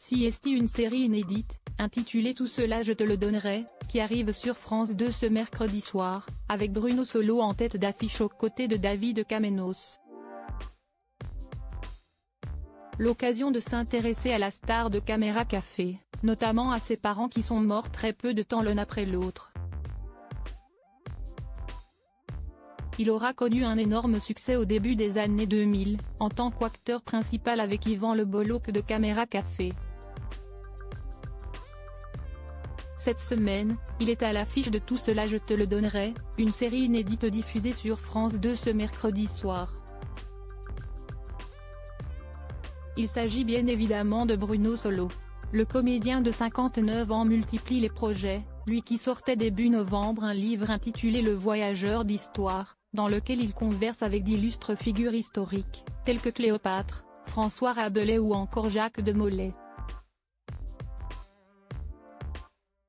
CST, une série inédite, intitulée Tout cela je te le donnerai, qui arrive sur France 2 ce mercredi soir, avec Bruno Solo en tête d'affiche aux côtés de David Kamenios. L'occasion de s'intéresser à la star de Caméra Café, notamment à ses parents qui sont morts très peu de temps l'un après l'autre. Il aura connu un énorme succès au début des années 2000, en tant qu'acteur principal avec Yvan Le Bolloc de Caméra Café. Cette semaine, il est à l'affiche de Tout cela je te le donnerai, une série inédite diffusée sur France 2 ce mercredi soir. Il s'agit bien évidemment de Bruno Solo. Le comédien de 59 ans multiplie les projets, lui qui sortait début novembre un livre intitulé Le Voyageur d'Histoire, dans lequel il converse avec d'illustres figures historiques, telles que Cléopâtre, François Rabelais ou encore Jacques de Molay.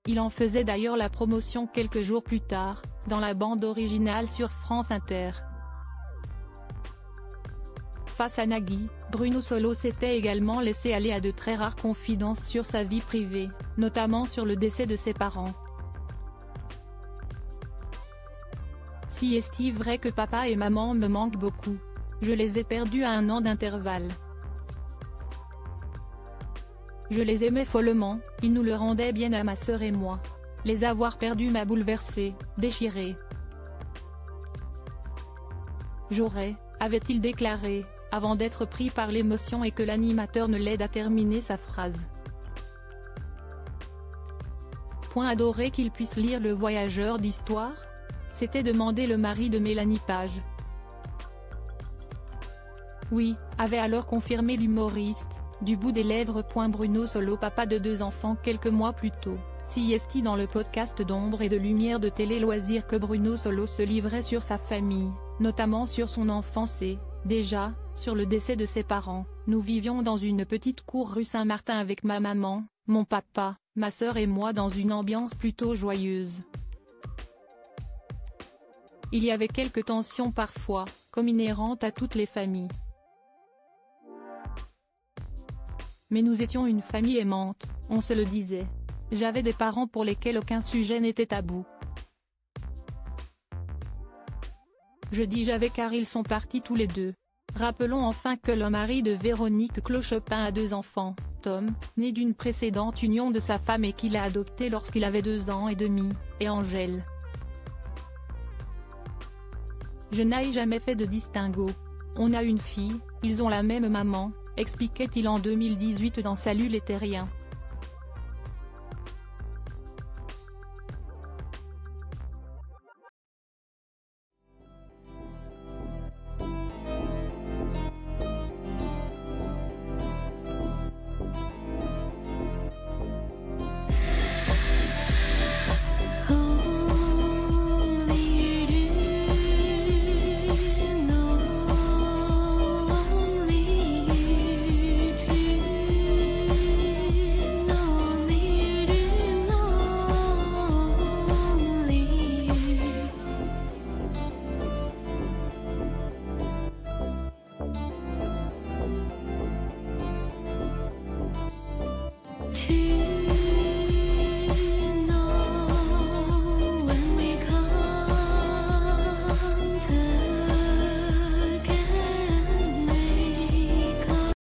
Il en faisait d'ailleurs la promotion quelques jours plus tard, dans la bande originale sur France Inter. Face à Nagui, Bruno Solo s'était également laissé aller à de très rares confidences sur sa vie privée, notamment sur le décès de ses parents. Si est-il vrai que papa et maman me manquent beaucoup. Je les ai perdus à 1 an d'intervalle. Je les aimais follement, ils nous le rendaient bien à ma sœur et moi. Les avoir perdus m'a bouleversé, déchiré. J'aurais, avait-il déclaré, avant d'être pris par l'émotion et que l'animateur ne l'aide à terminer sa phrase. Point adoré qu'il puisse lire Le Voyageur d'Histoire ? S'était demandé le mari de Mélanie Page. Oui, avait alors confirmé l'humoriste, du bout des lèvres. Bruno Solo, papa de 2 enfants quelques mois plus tôt, CST dans le podcast d'ombre et de lumière de Télé Loisirs que Bruno Solo se livrait sur sa famille, notamment sur son enfance et, déjà, sur le décès de ses parents. Nous vivions dans une petite cour rue Saint-Martin avec ma maman, mon papa, ma sœur et moi dans une ambiance plutôt joyeuse. Il y avait quelques tensions parfois, comme inhérentes à toutes les familles. Mais nous étions une famille aimante, on se le disait. J'avais des parents pour lesquels aucun sujet n'était tabou. Je dis j'avais car ils sont partis tous les deux. Rappelons enfin que le mari de Véronique Clochopin a 2 enfants, Tom, né d'une précédente union de sa femme et qu'il a adopté lorsqu'il avait 2 ans et demi, et Angèle. Je n'ai jamais fait de distinguo. On a une fille, ils ont la même maman, expliquait-il en 2018 dans Salut les Terriens.